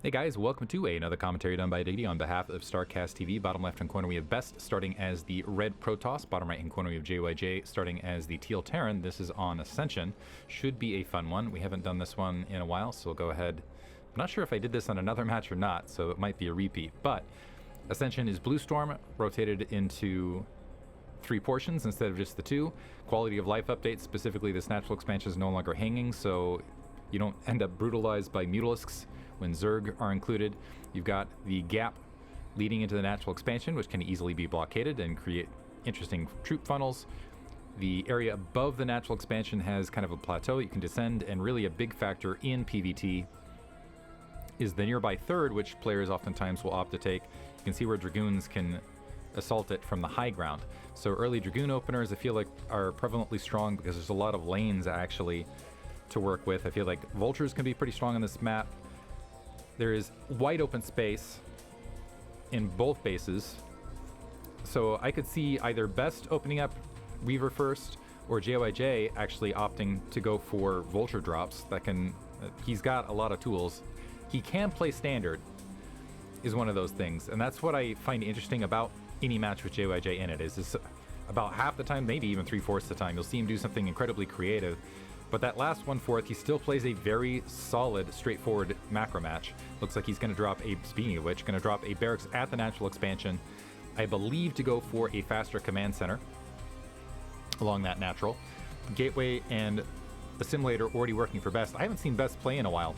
Hey guys, welcome to another commentary done by Diggity on behalf of StarCastTV. Bottom left-hand corner we have Best starting as the red Protoss. Bottom right-hand corner we have JYJ starting as the teal Terran. This is on Ascension. Should be a fun one. We haven't done this one in a while, so we'll go ahead. I'm not sure if I did this on another match or not, so it might be a repeat. But Ascension is Blue Storm, rotated into 3 portions instead of just the 2. Quality of life updates, specifically this natural expansion is no longer hanging, so you don't end up brutalized by mutalisks when Zerg are included. You've got the gap leading into the natural expansion, which can easily be blockaded and create interesting troop funnels. The area above the natural expansion has kind of a plateau you can descend, and really a big factor in PvT is the nearby third, which players oftentimes will opt to take. You can see where Dragoons can assault it from the high ground. So early Dragoon openers, I feel like, are prevalently strong because there's a lot of lanes actually to work with. I feel like Vultures can be pretty strong on this map. There is wide open space in both bases, so I could see either Best opening up Weaver first, or JYJ actually opting to go for Vulture drops. That can, he's got a lot of tools. He can play standard, is one of those things, and that's what I find interesting about any match with JYJ in it. Is about half the time, maybe even 3/4 the time, you'll see him do something incredibly creative. But that last 1/4, he still plays a very solid, straightforward macro match. Looks like he's going to drop a, speaking of which, going to drop a barracks at the natural expansion, I believe, to go for a faster command center along that natural. Gateway and Assimilator already working for Best. I haven't seen Best play in a while.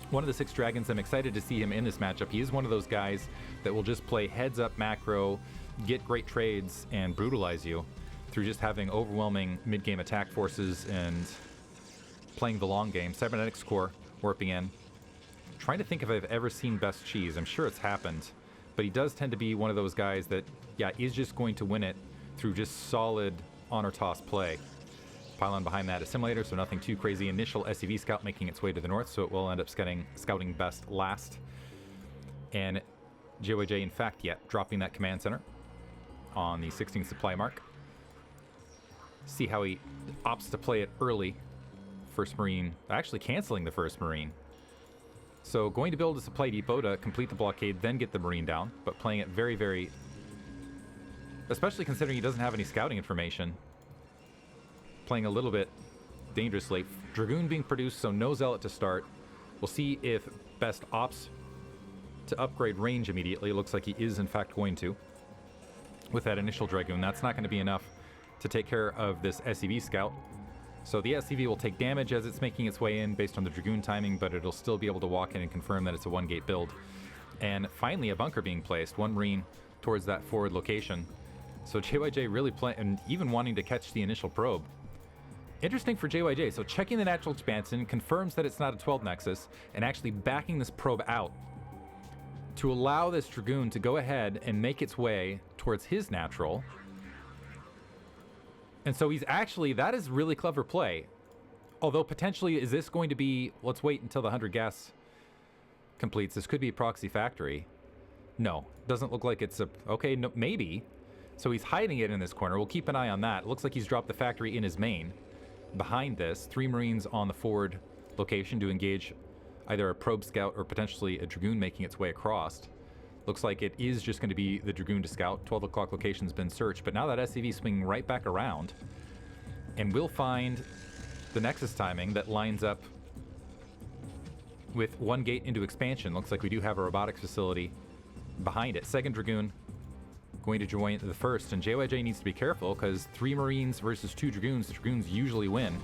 One of the 6 Dragons, I'm excited to see him in this matchup. He is one of those guys that will just play heads-up macro, get great trades, and brutalize you through just having overwhelming mid-game attack forces and playing the long game. Cybernetics Core warping in. Trying to think if I've ever seen Best cheese. I'm sure it's happened, but he does tend to be one of those guys that, yeah, is just going to win it through just solid honor toss play. Pylon behind that Assimilator, so nothing too crazy. Initial SCV scout making its way to the north, so it will end up scouting Best last. And JYJ, in fact, dropping that command center on the 16 supply mark. See how he opts to play it early. First Marine, actually canceling the first Marine. So going to build a supply depot to complete the blockade, then get the Marine down, but playing it very, very... especially considering he doesn't have any scouting information. Playing a little bit dangerously. Dragoon being produced, so no Zealot to start. We'll see if Best opts to upgrade range immediately. It looks like he is in fact going to. With that initial Dragoon, that's not going to be enough to take care of this SCV scout. So the SCV will take damage as it's making its way in based on the Dragoon timing, but it'll still be able to walk in and confirm that it's a 1-gate build. And finally a bunker being placed, 1 Marine towards that forward location. So JYJ really playing, and even wanting to catch the initial probe. Interesting for JYJ, so checking the natural expansion, confirms that it's not a 12 Nexus, and actually backing this probe out to allow this Dragoon to go ahead and make its way towards his natural. And so he's actually, that is really clever play. Although potentially, is this going to be, let's wait until the 100 gas completes. This could be a proxy factory. No, doesn't look like it's a, okay, no, maybe. So he's hiding it in this corner. We'll keep an eye on that. It looks like he's dropped the factory in his main. Behind this, 3 Marines on the forward location to engage either a probe scout or potentially a Dragoon making its way across. Looks like it is just going to be the Dragoon to scout. 12 o'clock location's been searched, but now that SCV swinging right back around, and we'll find the Nexus timing that lines up with 1 gate into expansion. Looks like we do have a robotics facility behind it. Second Dragoon going to join the first, and JYJ needs to be careful because 3 Marines versus 2 Dragoons, the Dragoons usually win.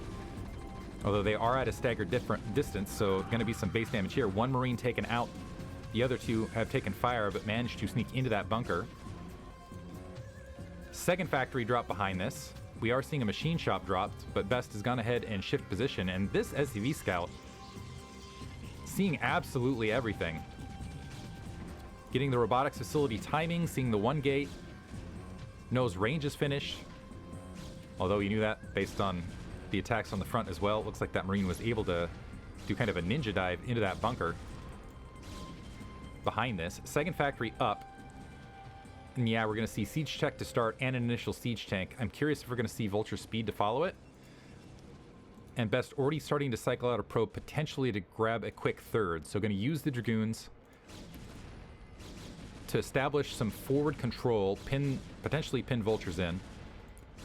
Although they are at a staggered different distance, so going to be some base damage here. 1 Marine taken out. The other 2 have taken fire, but managed to sneak into that bunker. Second factory drop behind this. We are seeing a machine shop dropped, but Best has gone ahead and shift position, and this SCV scout seeing absolutely everything. Getting the robotics facility timing, seeing the 1 gate. Knows range is finished. Although he knew that based on the attacks on the front as well. Looks like that Marine was able to do kind of a ninja dive into that bunker. Behind this, second factory up. And yeah, we're going to see siege tech to start and an initial siege tank. I'm curious if we're going to see Vulture speed to follow it. And Best already starting to cycle out a probe, potentially to grab a quick third. So going to use the Dragoons to establish some forward control, potentially pin Vultures in,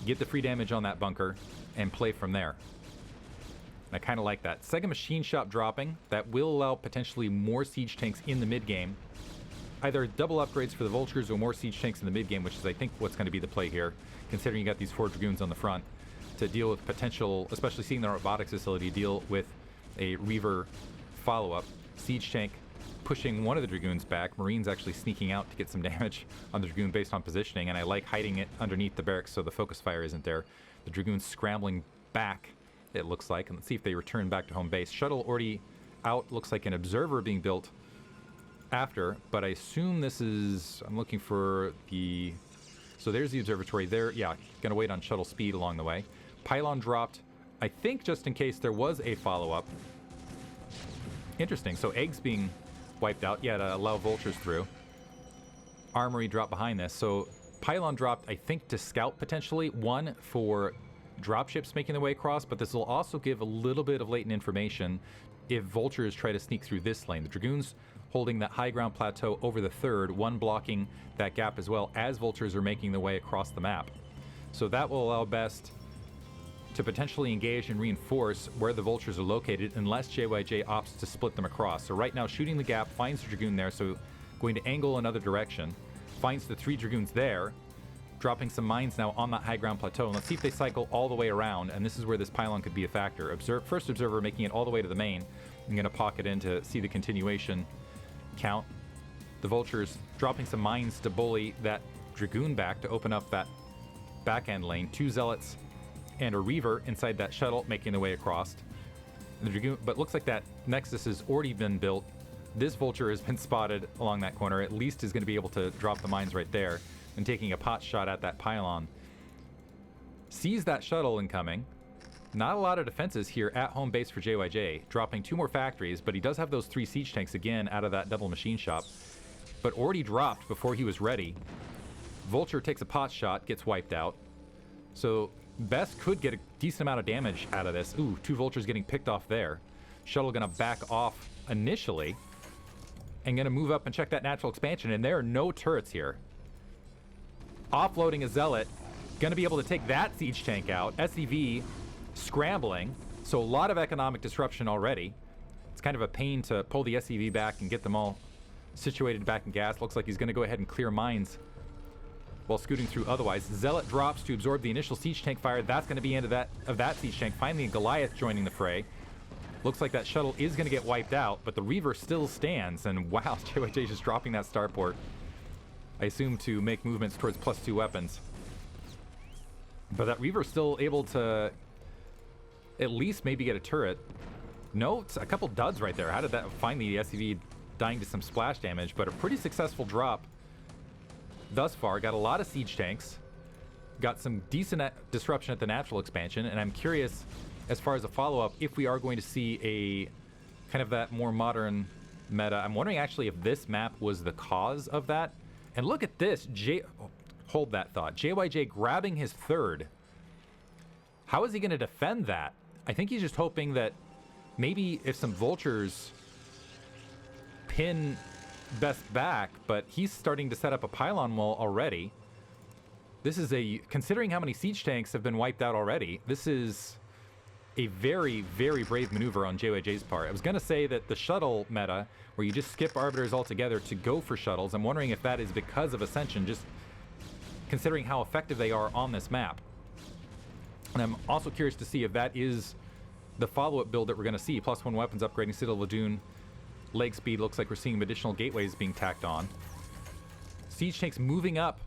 get the free damage on that bunker, and play from there. I kind of like that. Second machine shop dropping. That will allow potentially more siege tanks in the mid-game. Either double upgrades for the Vultures or more siege tanks in the mid-game, which is, I think, what's going to be the play here, considering you got these 4 Dragoons on the front, to deal with potential, especially seeing the robotics facility, deal with a Reaver follow-up. Siege tank pushing one of the Dragoons back. Marines actually sneaking out to get some damage on the Dragoon based on positioning, and I like hiding it underneath the barracks so the focus fire isn't there. The Dragoons scrambling back, it looks like, and let's see if they return back to home base. Shuttle already out, looks like an observer being built after, but I assume this is, I'm looking for the, so there's the observatory there. Yeah, gonna wait on shuttle speed along the way. Pylon dropped, I think, just in case there was a follow-up. Interesting, so eggs being wiped out, yeah, to allow Vultures through. Armory dropped behind this, so Pylon dropped, I think, to scout potentially, one for dropships making their way across, but this will also give a little bit of latent information if Vultures try to sneak through this lane. The Dragoons holding that high ground plateau over the third, one blocking that gap as well as Vultures are making their way across the map. So that will allow Best to potentially engage and reinforce where the Vultures are located unless JYJ opts to split them across. So right now, shooting the gap, finds the Dragoon there, so going to angle another direction, finds the 3 Dragoons there, dropping some mines now on that high ground plateau. And let's see if they cycle all the way around, and this is where this pylon could be a factor. First observer making it all the way to the main. I'm going to pocket in to see the continuation count. The Vultures dropping some mines to bully that Dragoon back to open up that back end lane. 2 Zealots and a Reaver inside that shuttle making their way across. The Dragoon, but looks like that Nexus has already been built. This Vulture has been spotted along that corner. At least is going to be able to drop the mines right there and taking a pot shot at that pylon. Sees that shuttle incoming. Not a lot of defenses here at home base for JYJ. Dropping 2 more factories, but he does have those 3 siege tanks again out of that double machine shop. But already dropped before he was ready. Vulture takes a pot shot, gets wiped out. So Best could get a decent amount of damage out of this. Ooh, 2 Vultures getting picked off there. Shuttle gonna back off initially and gonna move up and check that natural expansion, and there are no turrets here. Offloading a Zealot, gonna be able to take that siege tank out. SCV scrambling, so a lot of economic disruption already. It's kind of a pain to pull the SCV back and get them all situated back in gas. Looks like he's gonna go ahead and clear mines while scooting through otherwise. Zealot drops to absorb the initial siege tank fire. That's going to be end of that siege tank. Finally, Goliath joining the fray. Looks like that shuttle is going to get wiped out, but the Reaver still stands. And wow, JYJ just dropping that starport. I assume to make movements towards +2 weapons. But that Reaver's still able to at least maybe get a turret. No, it's a couple duds right there. How did that finally the SCV dying to some splash damage, but a pretty successful drop thus far. Got a lot of siege tanks, got some decent disruption at the natural expansion, and I'm curious as far as a follow-up if we are going to see a kind of that more modern meta. I'm wondering actually if this map was the cause of that. And look at this, hold that thought. JYJ grabbing his third. How is he going to defend that? I think he's just hoping that maybe if some Vultures pin Best back, but he's starting to set up a pylon wall already. This is considering how many siege tanks have been wiped out already, this is a very, very brave maneuver on JYJ's part. I was going to say that the shuttle meta, where you just skip arbiters altogether to go for shuttles, I'm wondering if that is because of Ascension, just considering how effective they are on this map. And I'm also curious to see if that is the follow-up build that we're going to see. +1 weapons upgrading Citadel Ladoon. Leg speed, looks like we're seeing additional gateways being tacked on. Siege tanks moving up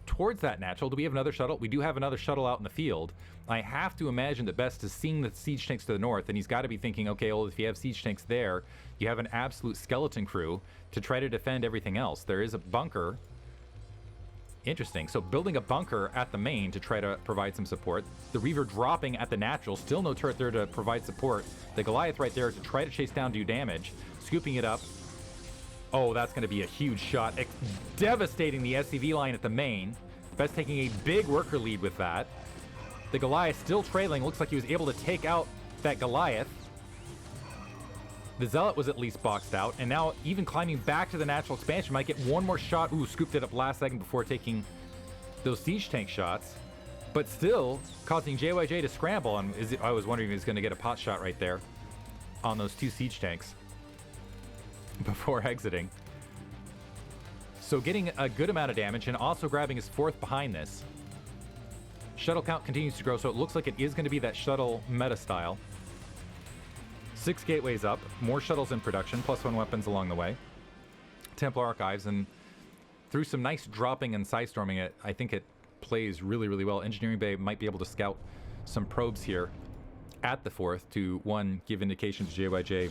towards that natural. Do we have another shuttle? We do have another shuttle out in the field. I have to imagine that Best is seeing the siege tanks to the north, and he's got to be thinking, okay, well, if you have siege tanks there, you have an absolute skeleton crew to try to defend everything else. There is a bunker. Interesting. So building a bunker at the main to try to provide some support. The Reaver dropping at the natural. Still no turret there to provide support. The Goliath right there to try to chase down, do damage. Scooping it up. Oh, that's going to be a huge shot. Devastating the SCV line at the main. Best taking a big worker lead with that. The Goliath still trailing. Looks like he was able to take out that Goliath. The Zealot was at least boxed out, and now even climbing back to the natural expansion might get one more shot. Ooh, scooped it up last second before taking those siege tank shots, but still causing JYJ to scramble. And I was wondering if he's going to get a pot shot right there on those 2 siege tanks before exiting. So getting a good amount of damage and also grabbing his 4th behind this. Shuttle count continues to grow, so it looks like it is going to be that shuttle meta style. 6 gateways up, more shuttles in production, +1 weapons along the way. Templar Archives, and through some nice dropping and side storming it, I think it plays really, really well. Engineering Bay might be able to scout some probes here at the 4th to, one, give indication to JYJ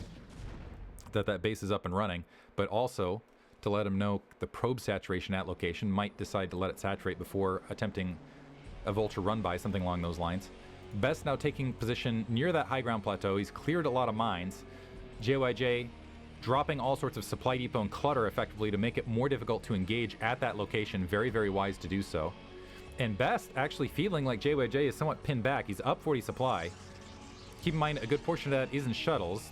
that that base is up and running, but also to let him know the probe saturation at location, might decide to let it saturate before attempting a Vulture run by, something along those lines. Best now taking position near that high ground plateau. He's cleared a lot of mines. JYJ dropping all sorts of supply depot and clutter effectively to make it more difficult to engage at that location. Very, very wise to do so. And Best actually feeling like JYJ is somewhat pinned back. He's up 40 supply. Keep in mind, a good portion of that is in shuttles.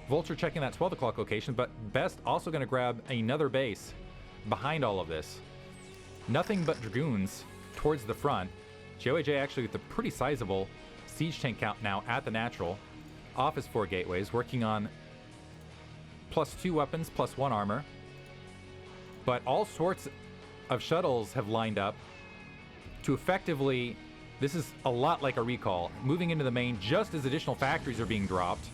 Vulture checking that 12 o'clock location, but Best also going to grab another base behind all of this. Nothing but Dragoons towards the front. JYJ actually with a pretty sizable siege tank count now at the natural. Off his 4 gateways, working on +2 weapons, +1 armor. But all sorts of shuttles have lined up to effectively, this is a lot like a recall, moving into the main just as additional factories are being dropped.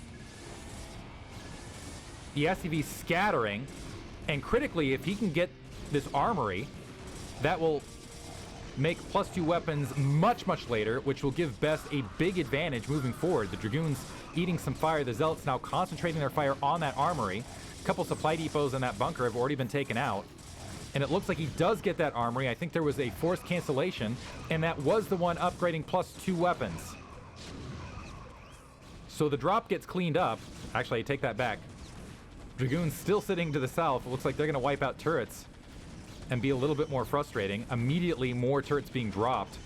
The SCV scattering, and critically, if he can get this armory, that will make +2 weapons much, much later, which will give Best a big advantage moving forward. The Dragoons eating some fire. The Zealots now concentrating their fire on that armory. A couple supply depots in that bunker have already been taken out. And it looks like he does get that armory. I think there was a forced cancellation, and that was the one upgrading +2 weapons. So the drop gets cleaned up. Actually, I take that back. Dragoons still sitting to the south. It looks like they're going to wipe out turrets and be a little bit more frustrating. Immediately more turrets being dropped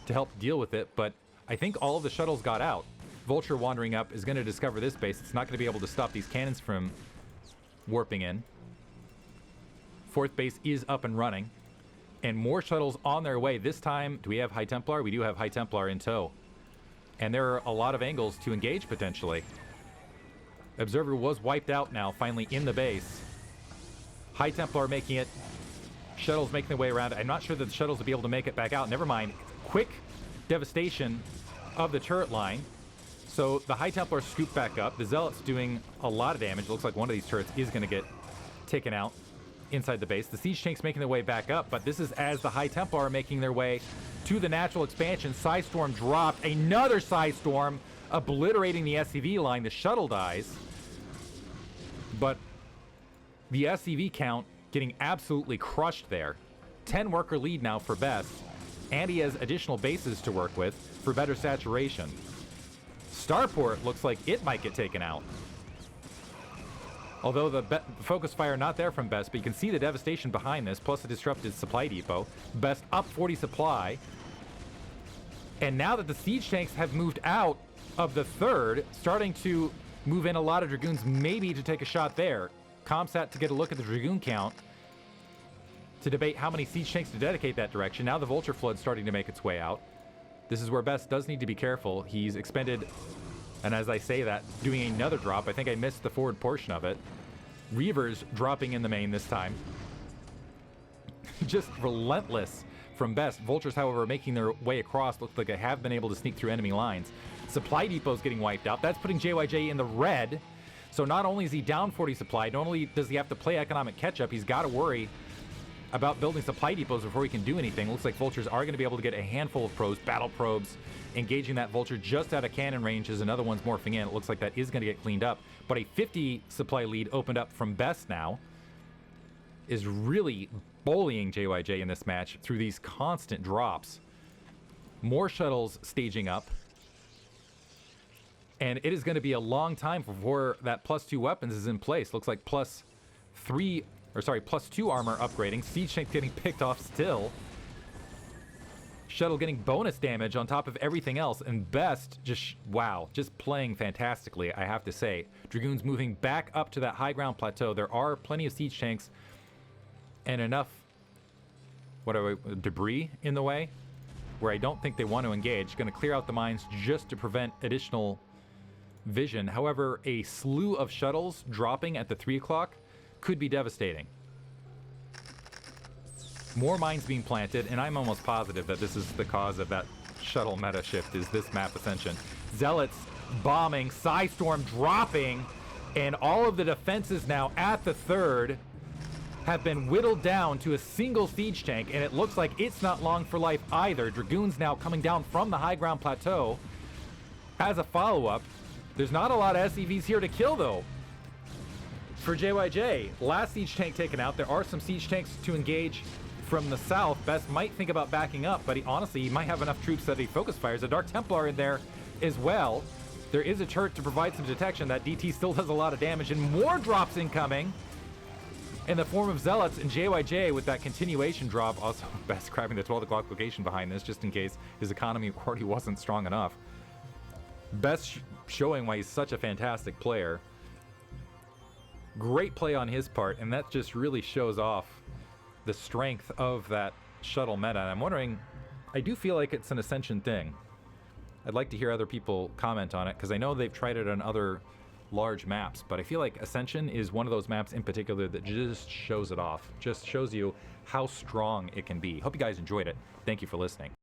to help deal with it, but I think all of the shuttles got out. Vulture wandering up is going to discover this base. It's not going to be able to stop these cannons from warping in. 4th base is up and running, and more shuttles on their way. This time, do we have High Templar? We do have High Templar in tow, and there are a lot of angles to engage potentially. Observer was wiped out now, finally in the base. High Templar making it. Shuttles making their way around. I'm not sure that the shuttles will be able to make it back out. Never mind. Quick devastation of the turret line. So the High Templar scoop back up. The Zealots doing a lot of damage. Looks like one of these turrets is going to get taken out inside the base. The siege tanks making their way back up, but this is as the High Templar are making their way to the natural expansion. Psi Storm dropped. Another Psi Storm obliterating the SCV line. The shuttle dies, but the SCV count getting absolutely crushed there. 10 worker lead now for Best, and he has additional bases to work with for better saturation. Starport looks like it might get taken out. Although the focus fire not there from Best, but you can see the devastation behind this, plus a disrupted supply depot. Best up 40 supply. And now that the siege tanks have moved out of the 3rd, starting to move in a lot of Dragoons, maybe to take a shot there. Comsat to get a look at the Dragoon count to debate how many siege tanks to dedicate that direction. Now the Vulture Flood starting to make its way out. This is where Best does need to be careful. He's expended, and as I say that, doing another drop. I think I missed the forward portion of it. Reavers dropping in the main this time. Just relentless from Best. Vultures, however, making their way across. Looks like they have been able to sneak through enemy lines. Supply depots getting wiped out. That's putting JYJ in the red. So not only is he down 40 supply, not only does he have to play economic catch-up, he's got to worry about building supply depots before he can do anything. Looks like Vultures are going to be able to get a handful of probes, battle probes, engaging that Vulture just out of cannon range as another one's morphing in. It looks like that is going to get cleaned up. But a 50 supply lead opened up from Best now is really bullying JYJ in this match through these constant drops. More shuttles staging up. And it is going to be a long time before that +2 weapons is in place. Looks like +2 armor upgrading. Siege tank getting picked off still. Shuttle getting bonus damage on top of everything else, and Best just, wow, just playing fantastically, I have to say. Dragoons moving back up to that high ground plateau. There are plenty of siege tanks and enough debris in the way where I don't think they want to engage. Going to clear out the mines just to prevent additional vision. However, a slew of shuttles dropping at the 3 o'clock could be devastating. More mines being planted, and I'm almost positive that this is the cause of that shuttle meta shift, is this map ascension. Zealots bombing, Psystorm dropping, and all of the defenses now at the 3rd have been whittled down to a single siege tank, and it looks like it's not long for life either. Dragoons now coming down from the high ground plateau as a follow-up. There's not a lot of SCVs here to kill, though, for JYJ. Last siege tank taken out. There are some siege tanks to engage from the south. Best might think about backing up, but he might have enough troops that he focus fires. A Dark Templar in there as well. There is a turret to provide some detection. That DT still does a lot of damage, and more drops incoming in the form of Zealots, and JYJ with that continuation drop. Also, Best grabbing the 12 o'clock location behind this just in case his economy already wasn't strong enough. Best showing why he's such a fantastic player. Great play on his part, and that just really shows off the strength of that shuttle meta. And I'm wondering, I do feel like it's an Ascension thing. I'd like to hear other people comment on it, because I know they've tried it on other large maps, but I feel like Ascension is one of those maps in particular that just shows it off. Just shows you how strong it can be. Hope you guys enjoyed it. Thank you for listening.